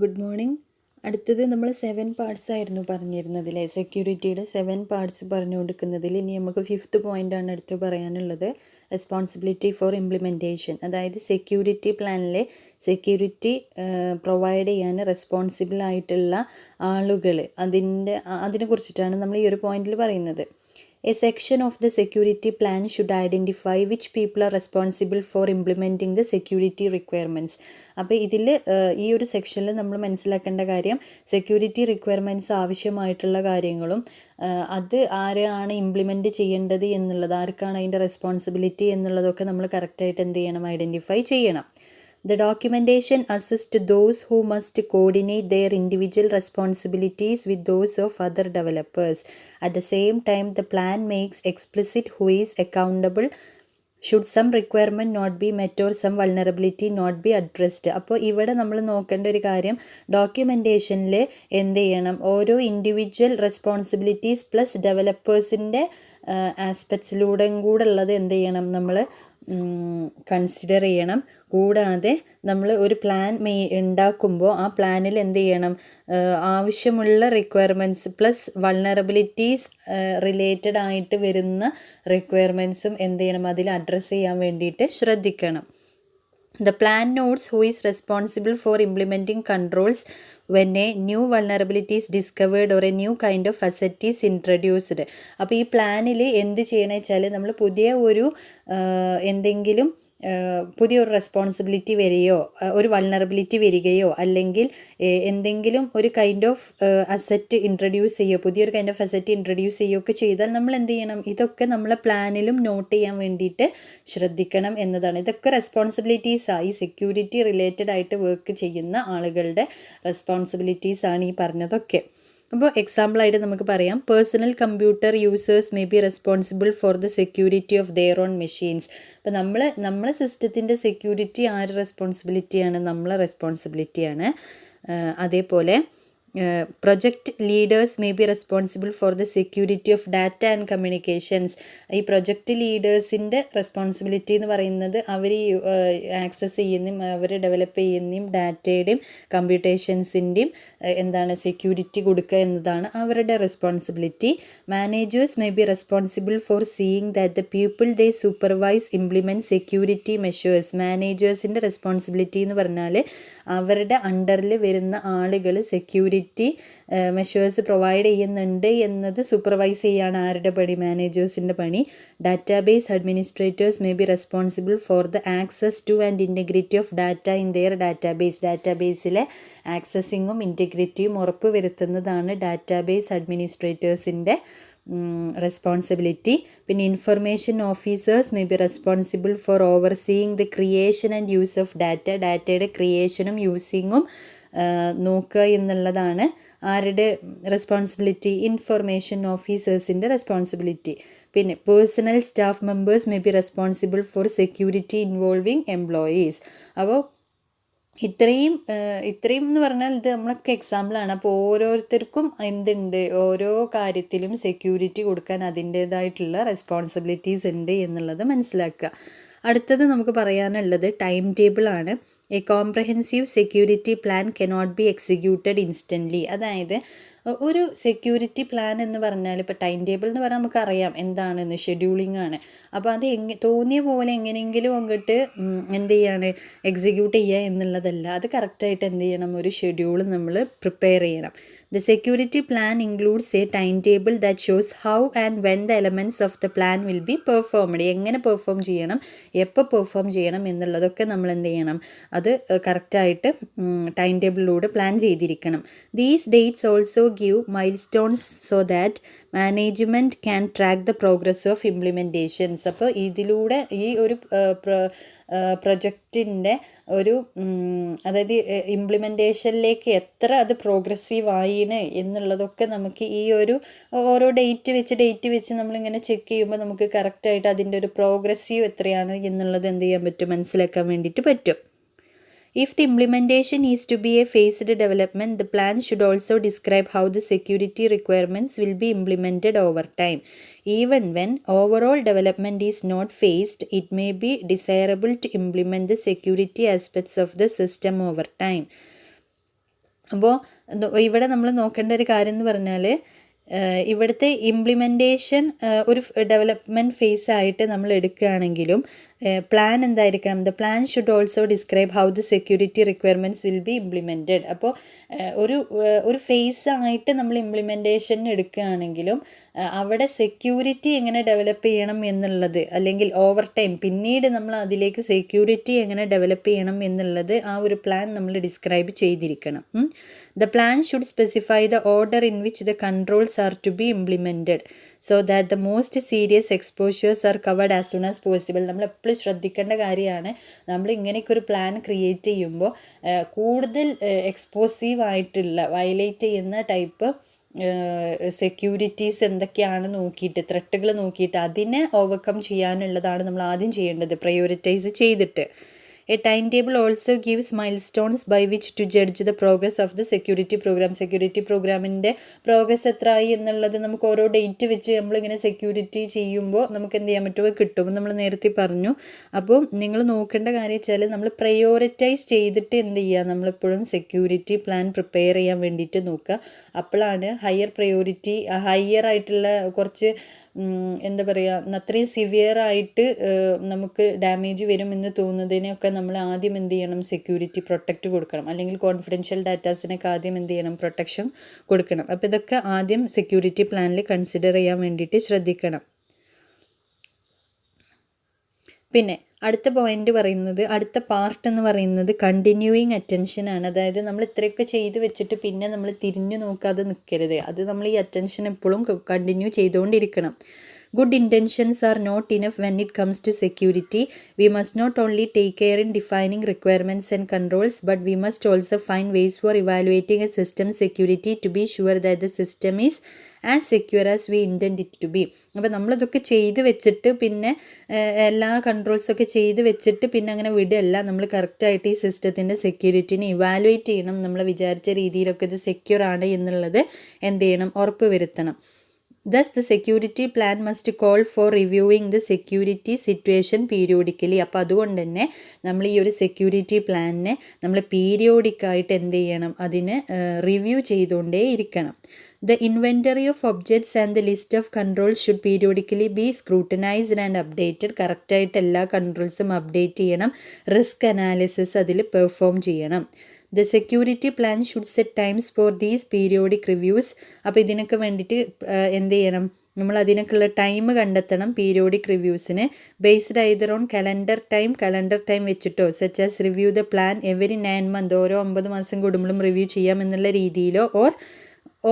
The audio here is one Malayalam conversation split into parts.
Good morning. അടുത്തത് നമ്മൾ 7 പാർട്സ് ആയിരുന്നു പറഞ്ഞിരുന്നതിലെ സെക്യൂരിറ്റിയുടെ 7 പാർട്സ് പറഞ്ഞു കൊടുക്കുന്നതിൽ ഇനി നമുക്ക് 5th പോയിൻ്റാണ് അടുത്ത് പറയാനുള്ളത്. Responsibility for implementation. അതായത് സെക്യൂരിറ്റി പ്ലാനിലെ സെക്യൂരിറ്റി പ്രൊവൈഡ് ചെയ്യാൻ റെസ്പോൺസിബിൾ ആയിട്ടുള്ള ആളുകൾ അതിനെ കുറിച്ചിട്ടാണ് നമ്മൾ ഈ ഒരു പോയിന്റിൽ പറയുന്നത്. A section of the security plan should identify which people are responsible for implementing the security requirements. അപ്പോൾ ഇതിൽ ഈ ഒരു സെക്ഷനിൽ നമ്മൾ മനസ്സിലാക്കേണ്ട കാര്യം സെക്യൂരിറ്റി റിക്വയർമെൻറ്റ്സ് ആവശ്യമായിട്ടുള്ള കാര്യങ്ങളും അത് ആരാണ് ഇംപ്ലിമെൻറ്റ് ചെയ്യേണ്ടത് എന്നുള്ളത്, ആർക്കാണ് അതിൻ്റെ റെസ്പോൺസിബിലിറ്റി എന്നുള്ളതൊക്കെ നമ്മൾ കറക്റ്റായിട്ട് എന്ത് ചെയ്യണം, ഐഡൻറ്റിഫൈ ചെയ്യണം. The documentation assists those who must coordinate their individual responsibilities with those of other developers. At the same time, the plan makes explicit who is accountable should some requirement not be met or some vulnerability not be addressed. അപ്പോൾ ഇവിടെ നമ്മൾ നോക്കേണ്ട ഒരു കാര്യം, ഡോക്യുമെൻറ്റേഷനിൽ എന്ത് ചെയ്യണം, ഓരോ ഇൻഡിവിജ്വൽ റെസ്പോൺസിബിലിറ്റീസ് പ്ലസ് ഡെവലപ്പേഴ്സിൻ്റെ ആസ്പെക്ട്സിലൂടെയും കൂടെ ഉള്ളത് എന്ത് ചെയ്യണം, നമ്മൾ കൺസിഡർ ചെയ്യണം. കൂടാതെ നമ്മൾ ഒരു പ്ലാൻ ഉണ്ടാക്കുമ്പോൾ ആ പ്ലാനിൽ എന്ത് ചെയ്യണം, ആവശ്യമുള്ള റിക്വയർമെൻറ്റ്സ് പ്ലസ് വൾണറബിലിറ്റീസ് റിലേറ്റഡ് ആയിട്ട് വരുന്ന റിക്വയർമെൻറ്റ്സും എന്ത് ചെയ്യണം, അതിൽ അഡ്രസ്സ് ചെയ്യാൻ വേണ്ടിയിട്ട് ശ്രദ്ധിക്കണം. The plan notes who is responsible for implementing controls when a new vulnerability is discovered or a new kind of asset is introduced. അപ്പോൾ ഈ പ്ലാനിൽ എന്ത് ചെയ്യണമെന്ന് വെച്ചാൽ നമ്മൾ പുതിയ ഒരു എന്തെങ്കിലും പുതിയൊരു റെസ്പോൺസിബിലിറ്റി വരികയോ ഒരു വൾണറബിലിറ്റി വരികയോ അല്ലെങ്കിൽ എന്തെങ്കിലും ഒരു കൈൻഡ് ഓഫ് അസറ്റ് ഇൻട്രൊഡ്യൂസ് ചെയ്യുകയോ പുതിയൊരു കൈൻഡ് ഓഫ് അസറ്റ് ഇൻട്രൊഡ്യൂസ് ചെയ്യുകയൊക്കെ ചെയ്താൽ നമ്മൾ എന്ത് ചെയ്യണം, ഇതൊക്കെ നമ്മളെ പ്ലാനിലും നോട്ട് ചെയ്യാൻ വേണ്ടിയിട്ട് ശ്രദ്ധിക്കണം എന്നതാണ്. ഇതൊക്കെ റെസ്പോൺസിബിലിറ്റീസാണ്, ഈ സെക്യൂരിറ്റി റിലേറ്റഡ് ആയിട്ട് വർക്ക് ചെയ്യുന്ന ആളുകളുടെ റെസ്പോൺസിബിലിറ്റീസാണ് ഈ പറഞ്ഞതൊക്കെ. അപ്പോൾ എക്സാമ്പിളായിട്ട് നമുക്ക് പറയാം, personal computer users may be responsible for the security of their own machines. അപ്പോൾ നമ്മളെ സിസ്റ്റത്തിൻ്റെ സെക്യൂരിറ്റി ആര് റെസ്പോൺസിബിലിറ്റിയാണ്, നമ്മളെ റെസ്പോൺസിബിലിറ്റിയാണ്. അതേപോലെ project leaders may be responsible for the security of data and communications. ഈ പ്രൊജക്റ്റ് ലീഡേഴ്സിൻ്റെ റെസ്പോൺസിബിലിറ്റി എന്ന് പറയുന്നത് അവർ ആക്സസ് ചെയ്യുന്നതും അവർ ഡെവലപ്പ് ചെയ്യുന്നതും ഡാറ്റയുടെയും കമ്പ്യൂട്ടേഷൻസിൻ്റെയും എന്താണ് സെക്യൂരിറ്റി കൊടുക്കുക എന്നതാണ് അവരുടെ responsibility. Managers may be responsible for seeing that the people they supervise implement security measures. മാനേജേഴ്സിൻ്റെ റെസ്പോൺസിബിലിറ്റി എന്ന് പറഞ്ഞാൽ അവരുടെ അണ്ടറിൽ വരുന്ന ആളുകൾ സെക്യൂരിറ്റി മെഷേഴ്സ് പ്രൊവൈഡ് ചെയ്യുന്നുണ്ട് എന്നത് സൂപ്പർവൈസ് ചെയ്യാണ് ആരുടെ പണി, മാനേജേഴ്സിൻ്റെ പണി. Database administrators may be responsible for the access to and integrity of data in their database. ഡാറ്റാബേസിലെ ആക്സസിങ്ങും ഇൻറ്റഗ്രിറ്റിയും ഉറപ്പ് വരുത്തുന്നതാണ് ഡാറ്റാബേസ് അഡ്മിനിസ്ട്രേറ്റേഴ്സിൻ്റെ റെസ്പോൺസിബിലിറ്റി. പിന്നെ information officers may be responsible for overseeing the creation and use of data. ഡാറ്റയുടെ ക്രിയേഷനും യൂസിങ്ങും നോക്കുക എന്നുള്ളതാണ് ആരുടെ റെസ്പോൺസിബിലിറ്റി, ഇൻഫർമേഷൻ ഓഫീസേഴ്സിൻ്റെ റെസ്പോൺസിബിലിറ്റി. പിന്നെ personnel staff members may be responsible for security involving employees. അപ്പോൾ ഇത്രയും എന്ന് പറഞ്ഞാൽ ഇത് നമ്മളൊക്കെ എക്സാമ്പിളാണ്. അപ്പോൾ ഓരോരുത്തർക്കും എന്തുണ്ട്, ഓരോ കാര്യത്തിലും സെക്യൂരിറ്റി കൊടുക്കാൻ അതിൻ്റേതായിട്ടുള്ള റെസ്പോൺസിബിലിറ്റീസ് ഉണ്ട് എന്നുള്ളത് മനസ്സിലാക്കുക. അടുത്തത് നമുക്ക് പറയാനുള്ളത് ടൈം ടേബിൾ ആണ്. A comprehensive security plan cannot be executed instantly. അതായത് ഒരു സെക്യൂരിറ്റി പ്ലാൻ എന്ന് പറഞ്ഞാൽ ഇപ്പോൾ ടൈം ടേബിൾ എന്ന് പറഞ്ഞാൽ നമുക്കറിയാം എന്താണെന്ന്, ഷെഡ്യൂളിംഗ് ആണ്. അപ്പോൾ അത് തോന്നിയ പോലെ എങ്ങനെയെങ്കിലും അങ്ങോട്ട് എന്ത് ചെയ്യാണ്, എക്സിക്യൂട്ട് ചെയ്യുക എന്നുള്ളതല്ല. അത് കറക്റ്റായിട്ട് എന്ത് ചെയ്യണം, ഒരു ഷെഡ്യൂൾ നമ്മൾ പ്രിപ്പയർ ചെയ്യണം. The security plan includes a timetable that shows how and when the elements of the plan will be performed. എങ്ങനെ പെർഫോം ചെയ്യണം, എപ്പോൾ പെർഫോം ചെയ്യണം എന്നുള്ളതൊക്കെ നമ്മൾ എന്ത് ചെയ്യണം, അത് കറക്റ്റായിട്ട് ടൈം ടേബിളിലൂടെ പ്ലാൻ ചെയ്തിരിക്കണം. These dates also give milestones so that management can track the progress of implementations. അപ്പോൾ ഇതിലൂടെ ഈ ഒരു പ്രൊജക്റ്റിൻ്റെ ഒരു അതായത് ഇംപ്ലിമെൻറ്റേഷനിലേക്ക് എത്ര അത് പ്രോഗ്രസീവ് ആയിന് എന്നുള്ളതൊക്കെ നമുക്ക് ഈ ഒരു ഓരോ ഡേറ്റ് വെച്ച് നമ്മളിങ്ങനെ ചെക്ക് ചെയ്യുമ്പോൾ നമുക്ക് കറക്റ്റായിട്ട് അതിൻ്റെ ഒരു പ്രോഗ്രസീവ് എത്രയാണ് എന്നുള്ളത് എന്ത് ചെയ്യാൻ പറ്റും, മനസ്സിലാക്കാൻ വേണ്ടിയിട്ട് പറ്റും. If the implementation is to be a phased development, the plan should also describe how the security requirements will be implemented over time. Even when overall development is not phased, it may be desirable to implement the security aspects of the system over time. അപ്പോൾ ഇവിടെ നമ്മൾ നോക്കേണ്ട ഒരു കാര്യം എന്ന് പറഞ്ഞാൽ ഇവിടുത്തെ ഇംപ്ലിമെൻറ്റേഷൻ ഒരു ഡെവലപ്മെൻറ്റ് ഫേസ് ആയിട്ട് നമ്മൾ എടുക്കുകയാണെങ്കിലും പ്ലാൻ എന്തായിരിക്കണം, the plan should also describe how the security requirements will be implemented. അപ്പോൾ ഒരു ഫേസ് ആയിട്ട് നമ്മൾ ഇംപ്ലിമെൻറ്റേഷൻ എടുക്കുകയാണെങ്കിലും അവിടെ സെക്യൂരിറ്റി എങ്ങനെ ഡെവലപ്പ് ചെയ്യണം എന്നുള്ളത്, അല്ലെങ്കിൽ ഓവർ ടൈം പിന്നീട് നമ്മൾ അതിലേക്ക് സെക്യൂരിറ്റി എങ്ങനെ ഡെവലപ്പ് ചെയ്യണം എന്നുള്ളത് ആ ഒരു പ്ലാൻ നമ്മൾ ഡിസ്ക്രൈബ് ചെയ്തിരിക്കണം. The plan should specify the order in which the controls are to be implemented so that the most serious exposures are covered as soon as possible. നമ്മൾ എപ്പോഴും ശ്രദ്ധിക്കേണ്ട കാര്യമാണ്, നമ്മൾ ഇങ്ങനെയൊക്കെ ഒരു പ്ലാൻ ക്രിയേറ്റ് ചെയ്യുമ്പോൾ കൂടുതൽ എക്സ്പോസീവ് ആയിട്ടുള്ള വയലേറ്റ് ചെയ്യുന്ന ടൈപ്പ് സെക്യൂരിറ്റീസ് എന്തൊക്കെയാണ് നോക്കിയിട്ട്, ത്രെട്ടുകൾ നോക്കിയിട്ട് അതിനെ ഓവർകം ചെയ്യാനുള്ളതാണ് നമ്മൾ ആദ്യം ചെയ്യേണ്ടത്, പ്രയോറിറ്റൈസ് ചെയ്തിട്ട്. A timetable also gives milestones by which to judge the progress of the security program. Security പ്രോഗ്രാമിൻ്റെ പ്രോഗ്രസ് എത്ര ആയി എന്നുള്ളത് നമുക്ക് ഓരോ ഡേറ്റ് വെച്ച് നമ്മളിങ്ങനെ സെക്യൂരിറ്റി ചെയ്യുമ്പോൾ നമുക്ക് എന്ത് ചെയ്യാൻ പറ്റുമോ കിട്ടും, നമ്മൾ നേരത്തെ പറഞ്ഞു. അപ്പോൾ നിങ്ങൾ നോക്കേണ്ട കാര്യം വെച്ചാൽ നമ്മൾ പ്രയോറിറ്റൈസ് ചെയ്തിട്ട് എന്ത് ചെയ്യുക, നമ്മളെപ്പോഴും സെക്യൂരിറ്റി പ്ലാൻ പ്രിപ്പയർ ചെയ്യാൻ വേണ്ടിയിട്ട് നോക്കുക. അപ്പോഴാണ് ഹയർ പ്രയോറിറ്റി, ഹയർ ആയിട്ടുള്ള കുറച്ച് എന്താ പറയുക, അത്രയും സിവിയറായിട്ട് നമുക്ക് ഡാമേജ് വരുമെന്ന് തോന്നുന്നതിനെയൊക്കെ നമ്മൾ ആദ്യം എന്ത് ചെയ്യണം, സെക്യൂരിറ്റി പ്രൊട്ടക്റ്റ് കൊടുക്കണം, അല്ലെങ്കിൽ കോൺഫിഡൻഷ്യൽ ഡാറ്റാസിനൊക്കെ ആദ്യം എന്ത് ചെയ്യണം, പ്രൊട്ടക്ഷൻ കൊടുക്കണം. അപ്പോൾ ഇതൊക്കെ ആദ്യം സെക്യൂരിറ്റി പ്ലാനിൽ കൺസിഡർ ചെയ്യാൻ വേണ്ടിയിട്ട് ശ്രദ്ധിക്കണം. പിന്നെ അടുത്ത പോയിന്റ് പറയുന്നത്, അടുത്ത പാർട്ട് എന്ന് പറയുന്നത് കണ്ടിന്യൂയിങ് അറ്റൻഷനാണ്. അതായത് നമ്മൾ ഇത്രയൊക്കെ ചെയ്ത് വെച്ചിട്ട് പിന്നെ നമ്മൾ തിരിഞ്ഞു നോക്കാതെ നിൽക്കരുത്. അത് നമ്മൾ ഈ അറ്റൻഷൻ എപ്പോഴും കണ്ടിന്യൂ ചെയ്തുകൊണ്ടിരിക്കണം. Good intentions are not enough when it comes to security. We must not only take care in defining requirements and controls, but we must also find ways for evaluating a system's security to be sure that the system is as secure as we intend it to be. അപ്പോൾ നമ്മളിതൊക്കെ ചെയ്ത് വെച്ചിട്ട് പിന്നെ എല്ലാ കൺട്രോൾസൊക്കെ ചെയ്ത് വെച്ചിട്ട് പിന്നെ അങ്ങനെ വിടുകയല്ല, നമ്മൾ കറക്റ്റായിട്ട് ഈ സിസ്റ്റത്തിൻ്റെ സെക്യൂരിറ്റിനെ ഇവാലുവേറ്റ് ചെയ്യണം. നമ്മൾ വിചാരിച്ച രീതിയിലൊക്കെ ഇത് സെക്യൂർ ആണ് എന്നുള്ളത് എന്ത് ചെയ്യണം, ഉറപ്പ് വരുത്തണം. Thus, the security plan must call for reviewing the security situation periodically. അപ്പോൾ അതുകൊണ്ട് തന്നെ നമ്മൾ ഈ ഒരു സെക്യൂരിറ്റി പ്ലാനിനെ നമ്മൾ പീരിയോഡിക്കായിട്ട് എന്ത് ചെയ്യണം, അതിന് റിവ്യൂ ചെയ്തുകൊണ്ടേ ഇരിക്കണം. The inventory of objects and the list of controls should periodically be scrutinized and updated. കറക്റ്റായിട്ട് എല്ലാ കൺട്രോൾസും അപ്ഡേറ്റ് ചെയ്യണം. റിസ്ക് അനാലിസിസ് അതിൽ പെർഫോം ചെയ്യണം. The security plan should set times for these periodic reviews. അപ്പോൾ ഇതിനൊക്കെ വേണ്ടിയിട്ട് എന്ത് ചെയ്യണം, നമ്മൾ അതിനൊക്കെയുള്ള ടൈം കണ്ടെത്തണം പീരിയോഡിക് റിവ്യൂസിന്. Based either on calendar time വെച്ചിട്ടോ, such as review the plan every 9 months, ഓരോ 9 മാസം കൂടുമ്പോഴും റിവ്യൂ ചെയ്യാമെന്നുള്ള രീതിയിലോ,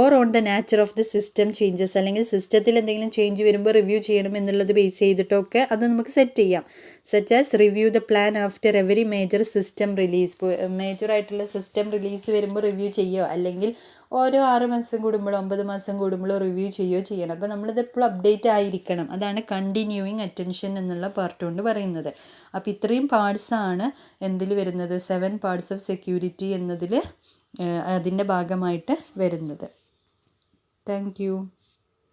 or on the nature of the system changes, അല്ലെങ്കിൽ സിസ്റ്റത്തിൽ എന്തെങ്കിലും ചേഞ്ച് വരുമ്പോൾ റിവ്യൂ ചെയ്യണം എന്നുള്ളത് ബേസ് ചെയ്തിട്ടൊക്കെ അത് നമുക്ക് സെറ്റ് ചെയ്യാം. Such as review the plan after every major system release. മേജറായിട്ടുള്ള സിസ്റ്റം റിലീസ് വരുമ്പോൾ റിവ്യൂ ചെയ്യുക, അല്ലെങ്കിൽ ഓരോ 6 മാസം കൂടുമ്പോഴോ 9 മാസം കൂടുമ്പോഴോ റിവ്യൂ ചെയ്യുകയോ ചെയ്യണം. അപ്പോൾ നമ്മളിത് എപ്പോഴും അപ്ഡേറ്റ് ആയിരിക്കണം. അതാണ് കണ്ടിന്യൂയിങ് അറ്റൻഷൻ എന്നുള്ള പാർട്ട് കൊണ്ട് പറയുന്നത്. അപ്പോൾ ഇത്രയും പാർട്സാണ് എന്തിൽ വരുന്നത്, 7 parts ഓഫ് സെക്യൂരിറ്റി എന്നതിൽ അതിൻ്റെ ഭാഗമായിട്ട് വരുന്നത്. Thank you.